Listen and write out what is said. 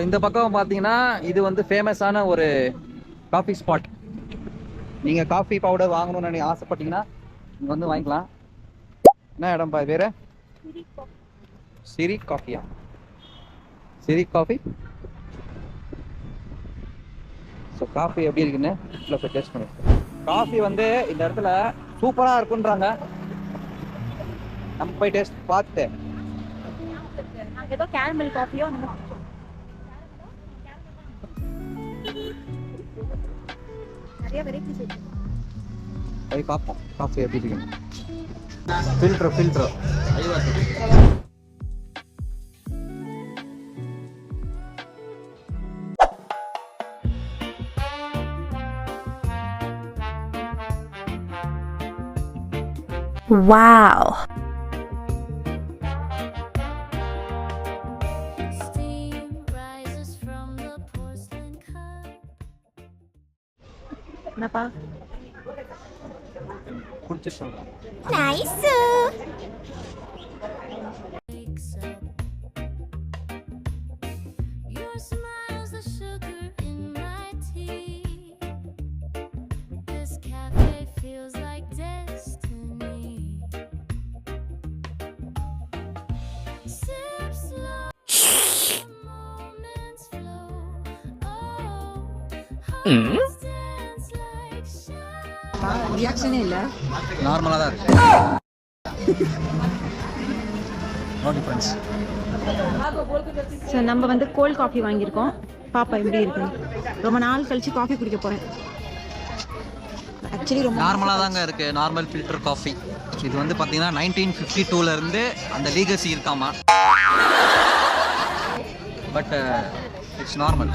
இந்த பக்கம் பார்த்தீங்கன்னா இது வந்து ஃபேமஸான ஒரு காஃபி ஸ்பாட். நீங்கள் காஃபி பவுடர் வாங்கணும்னு நீங்கள் ஆசைப்பட்டீங்கன்னா இங்கே வந்து வாங்கிக்கலாம். என்ன இடம்பா வேறு? சிரி காஃபியா? சிரி காஃபி. ஸோ காஃபி எப்படி இருக்குன்னு இல்லை போய் டேஸ்ட் பண்ணி. காஃபி வந்து இந்த இடத்துல சூப்பராக இருக்குன்றாங்க. நம்ம போய் டேஸ்ட் பார்த்து ஏதோ கேரமல் காஃபியோ நிறைய வெரைட்டிஸ் இருக்கு. போய் பார்ப்போம் காஃபி எப்படி இருக்குன்னு. Filter Wow. Kenapa? குடிச்சு சொல்கிறேன். Nice. ரியாக்ஷனே இல்லை, நார்மலாக தான் இருக்கு. No difference. ஸோ நம்ம வந்து கோல்ட் காஃபி வாங்கியிருக்கோம். பாப்பா எப்படி இருக்குன்னு. ரொம்ப நாள் கழிச்சு காஃபி குடிக்க போகிறேன். ஆக்சுவலி ரொம்ப நார்மலாக தாங்க இருக்குது. Normal filter coffee. இது வந்து பார்த்தீங்கன்னா 1952 அந்த லீகசி இருக்காமா. But it's normal.